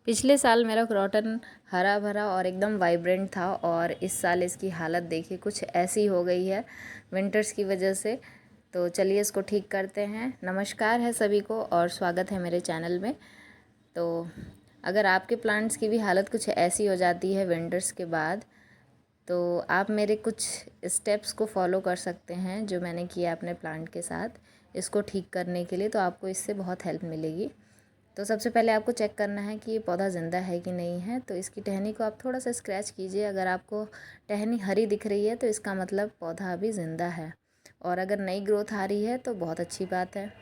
पिछले साल मेरा क्रॉटन हरा भरा और एकदम वाइब्रेंट था और इस साल इसकी हालत देखिए कुछ ऐसी हो गई है विंटर्स की वजह से। तो चलिए इसको ठीक करते हैं। नमस्कार है सभी को और स्वागत है मेरे चैनल में। तो अगर आपके प्लांट्स की भी हालत कुछ ऐसी हो जाती है विंटर्स के बाद, तो आप मेरे कुछ स्टेप्स को फॉलो कर सकते हैं जो मैंने किया अपने प्लांट के साथ इसको ठीक करने के लिए। तो आपको इससे बहुत हेल्प मिलेगी। तो सबसे पहले आपको चेक करना है कि ये पौधा ज़िंदा है कि नहीं है। तो इसकी टहनी को आप थोड़ा सा स्क्रैच कीजिए। अगर आपको टहनी हरी दिख रही है तो इसका मतलब पौधा अभी ज़िंदा है, और अगर नई ग्रोथ आ रही है तो बहुत अच्छी बात है।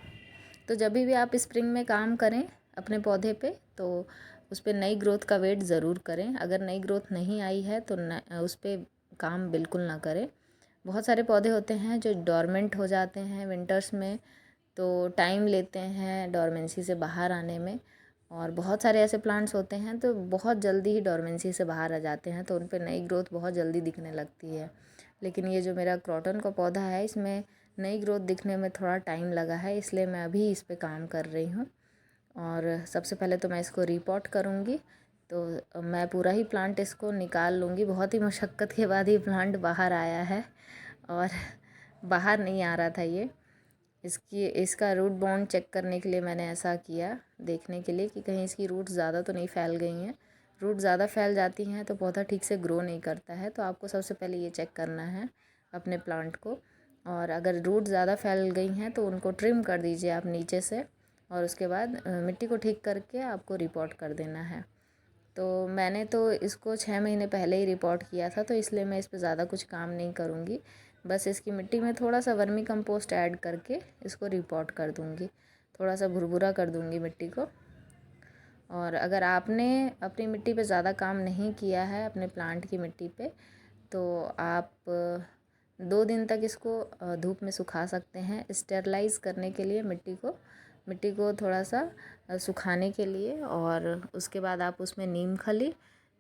तो जब भी आप स्प्रिंग में काम करें अपने पौधे पे, तो उस पर नई ग्रोथ का वेट ज़रूर करें। अगर नई ग्रोथ नहीं आई है तो उस पर काम बिल्कुल ना करें। बहुत सारे पौधे होते हैं जो डोरमेंट हो जाते हैं विंटर्स में, तो टाइम लेते हैं डोरमेंसी से बाहर आने में। और बहुत सारे ऐसे प्लांट्स होते हैं तो बहुत जल्दी ही डोरमेंसी से बाहर आ जाते हैं, तो उन पर नई ग्रोथ बहुत जल्दी दिखने लगती है। लेकिन ये जो मेरा क्रॉटन का पौधा है, इसमें नई ग्रोथ दिखने में थोड़ा टाइम लगा है, इसलिए मैं अभी इस पर काम कर रही हूँ। और सबसे पहले तो मैं इसको रिपोर्ट करूँगी। तो मैं पूरा ही प्लांट इसको निकाल लूँगी। बहुत ही मशक्क़त के बाद ये प्लांट बाहर आया है, और बाहर नहीं आ रहा था ये। इसका रूट बाउंड चेक करने के लिए मैंने ऐसा किया, देखने के लिए कि कहीं इसकी रूट ज़्यादा तो नहीं फैल गई हैं। रूट ज़्यादा फैल जाती हैं तो पौधा ठीक से ग्रो नहीं करता है। तो आपको सबसे पहले ये चेक करना है अपने प्लांट को। और अगर रूट ज़्यादा फैल गई हैं तो उनको ट्रिम कर दीजिए आप नीचे से, और उसके बाद मिट्टी को ठीक करके आपको रिपोर्ट कर देना है। तो मैंने तो इसको 6 महीने पहले ही रिपोर्ट किया था, तो इसलिए मैं इस पर ज़्यादा कुछ काम नहीं करूँगी। बस इसकी मिट्टी में थोड़ा सा वर्मी कंपोस्ट ऐड करके इसको रिपोर्ट कर दूँगी, थोड़ा सा भुरभुरा कर दूँगी मिट्टी को। और अगर आपने अपनी मिट्टी पे ज़्यादा काम नहीं किया है अपने प्लांट की मिट्टी पे, तो आप 2 दिन तक इसको धूप में सुखा सकते हैं स्टेरलाइज़ करने के लिए मिट्टी को थोड़ा सा सुखाने के लिए। और उसके बाद आप उसमें नीम खली,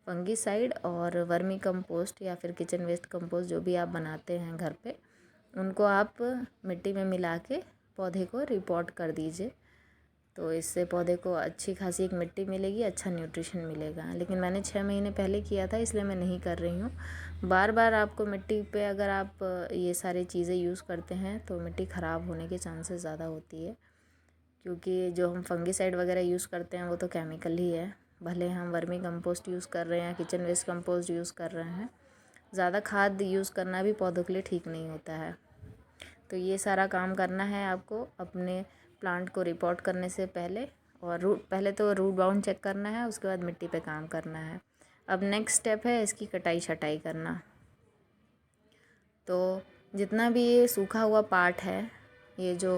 फंगीसाइड और वर्मी कंपोस्ट या फिर किचन वेस्ट कंपोस्ट जो भी आप बनाते हैं घर पे, उनको आप मिट्टी में मिला के पौधे को रिपोर्ट कर दीजिए। तो इससे पौधे को अच्छी खासी एक मिट्टी मिलेगी, अच्छा न्यूट्रिशन मिलेगा। लेकिन मैंने 6 महीने पहले किया था, इसलिए मैं नहीं कर रही हूँ। बार बार आपको मिट्टी पे अगर आप ये सारी चीज़ें यूज़ करते हैं तो मिट्टी ख़राब होने के चांसेस ज़्यादा होती है, क्योंकि जो हम फंगीसाइड वगैरह यूज़ करते हैं वो तो केमिकल ही है। भले हम वर्मी कंपोस्ट यूज़ कर रहे हैं, किचन वेस्ट कंपोस्ट यूज़ कर रहे हैं, ज़्यादा खाद यूज़ करना भी पौधों के लिए ठीक नहीं होता है। तो ये सारा काम करना है आपको अपने प्लांट को रिपोर्ट करने से पहले। और पहले तो रूट बाउंड चेक करना है, उसके बाद मिट्टी पे काम करना है। अब नेक्स्ट स्टेप है इसकी कटाई छटाई करना। तो जितना भी ये सूखा हुआ पार्ट है, ये जो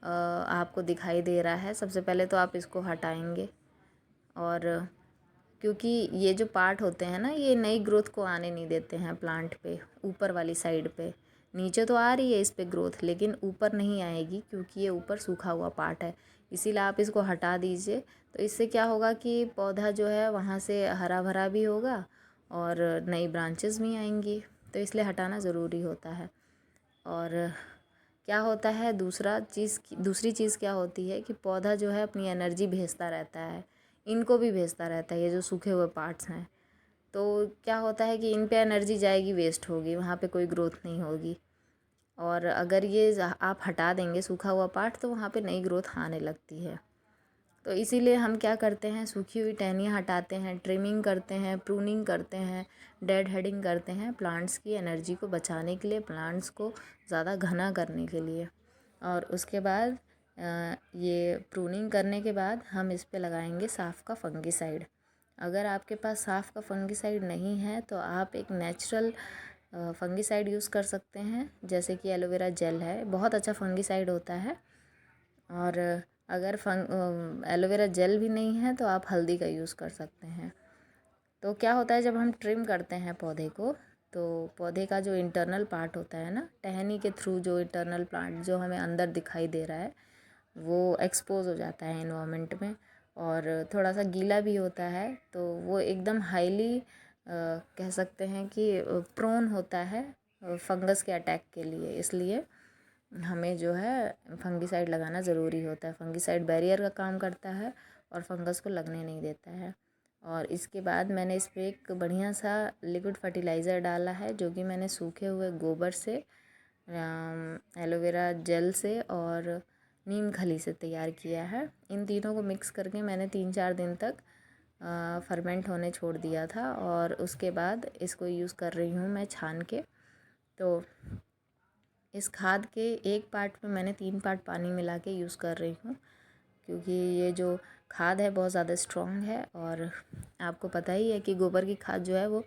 आपको दिखाई दे रहा है, सबसे पहले तो आप इसको हटाएंगे। और क्योंकि ये जो पार्ट होते हैं ना, ये नई ग्रोथ को आने नहीं देते हैं प्लांट पे, ऊपर वाली साइड पे। नीचे तो आ रही है इस पे ग्रोथ, लेकिन ऊपर नहीं आएगी क्योंकि ये ऊपर सूखा हुआ पार्ट है। इसीलिए आप इसको हटा दीजिए। तो इससे क्या होगा कि पौधा जो है वहाँ से हरा भरा भी होगा और नई ब्रांचेस भी आएंगी। तो इसलिए हटाना ज़रूरी होता है। और क्या होता है दूसरी चीज़ क्या होती है कि पौधा जो है अपनी एनर्जी भेजता रहता है, इनको भी भेजता रहता है, ये जो सूखे हुए पार्ट्स हैं। तो क्या होता है कि इन पे एनर्जी जाएगी, वेस्ट होगी, वहाँ पे कोई ग्रोथ नहीं होगी। और अगर ये आप हटा देंगे सूखा हुआ पार्ट, तो वहाँ पे नई ग्रोथ आने लगती है। तो इसीलिए हम क्या करते हैं, सूखी हुई टहनियाँ हटाते हैं, ट्रिमिंग करते हैं, प्रूनिंग करते हैं, डेड हेडिंग करते हैं प्लांट्स की एनर्जी को बचाने के लिए, प्लांट्स को ज़्यादा घना करने के लिए। और उसके बाद ये प्रूनिंग करने के बाद हम इस पे लगाएंगे साफ़ का फंगीसाइड। अगर आपके पास साफ़ का फंगीसाइड नहीं है तो आप एक नेचुरल फंगीसाइड यूज़ कर सकते हैं, जैसे कि एलोवेरा जेल है, बहुत अच्छा फंगीसाइड होता है। और अगर एलोवेरा जेल भी नहीं है तो आप हल्दी का यूज़ कर सकते हैं। तो क्या होता है, जब हम ट्रिम करते हैं पौधे को, तो पौधे का जो इंटरनल पार्ट होता है ना, टहनी के थ्रू जो इंटरनल पार्ट जो हमें अंदर दिखाई दे रहा है, वो एक्सपोज हो जाता है एनवायरनमेंट में, और थोड़ा सा गीला भी होता है। तो वो एकदम हाईली कह सकते हैं कि प्रोन होता है फंगस के अटैक के लिए। इसलिए हमें जो है फंगीसाइड लगाना ज़रूरी होता है। फंगीसाइड बैरियर का काम करता है और फंगस को लगने नहीं देता है। और इसके बाद मैंने इस पर एक बढ़िया सा लिक्विड फर्टिलाइज़र डाला है, जो कि मैंने सूखे हुए गोबर से, एलोवेरा जेल से और नीम खली से तैयार किया है। इन तीनों को मिक्स करके मैंने 3-4 दिन तक फर्मेंट होने छोड़ दिया था और उसके बाद इसको यूज़ कर रही हूँ मैं छान के। तो इस खाद के एक पार्ट में मैंने 3 पार्ट पानी मिला के यूज़ कर रही हूँ, क्योंकि ये जो खाद है बहुत ज़्यादा स्ट्रॉन्ग है। और आपको पता ही है कि गोबर की खाद जो है वो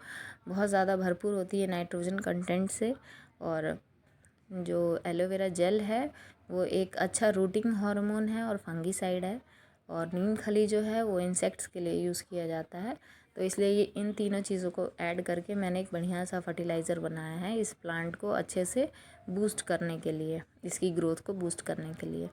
बहुत ज़्यादा भरपूर होती है नाइट्रोजन कंटेंट से। और जो एलोवेरा जेल है वो एक अच्छा रूटिंग हार्मोन है और फंगीसाइड है। और नीम खली जो है वो इंसेक्ट्स के लिए यूज़ किया जाता है। तो इसलिए ये इन तीनों चीज़ों को ऐड करके मैंने एक बढ़िया सा फर्टिलाइज़र बनाया है इस प्लांट को अच्छे से बूस्ट करने के लिए, इसकी ग्रोथ को बूस्ट करने के लिए।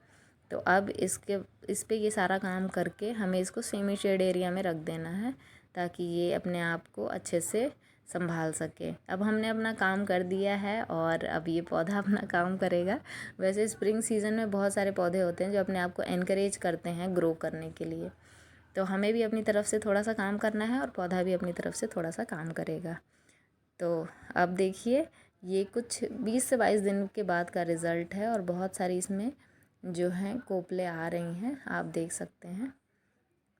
तो अब इस पे ये सारा काम करके हमें इसको सेमी शेड एरिया में रख देना है, ताकि ये अपने आप को अच्छे से संभाल सके। अब हमने अपना काम कर दिया है और अब ये पौधा अपना काम करेगा। वैसे स्प्रिंग सीज़न में बहुत सारे पौधे होते हैं जो अपने आप को एनकरेज करते हैं ग्रो करने के लिए, तो हमें भी अपनी तरफ से थोड़ा सा काम करना है और पौधा भी अपनी तरफ से थोड़ा सा काम करेगा। तो अब देखिए, ये कुछ 20 से 22 दिन के बाद का रिज़ल्ट है और बहुत सारी इसमें जो हैं कोपले आ रही हैं, आप देख सकते हैं।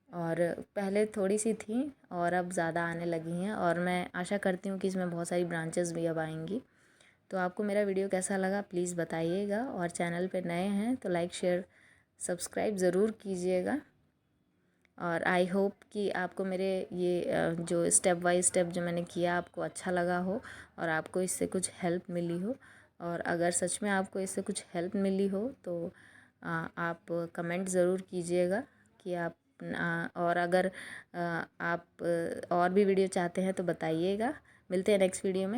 और पहले थोड़ी सी थी और अब ज़्यादा आने लगी हैं और मैं आशा करती हूँ कि इसमें बहुत सारी ब्रांचेस भी अब आएंगी। तो आपको मेरा वीडियो कैसा लगा प्लीज़ बताइएगा, और चैनल पे नए हैं तो लाइक शेयर सब्सक्राइब ज़रूर कीजिएगा। और आई होप कि आपको मेरे ये जो स्टेप बाय स्टेप जो मैंने किया आपको अच्छा लगा हो और आपको इससे कुछ हेल्प मिली हो। और अगर सच में आपको इससे कुछ हेल्प मिली हो तो आप कमेंट ज़रूर कीजिएगा कि आप और अगर आप और भी वीडियो चाहते हैं तो बताइएगा। मिलते हैं नेक्स्ट वीडियो में।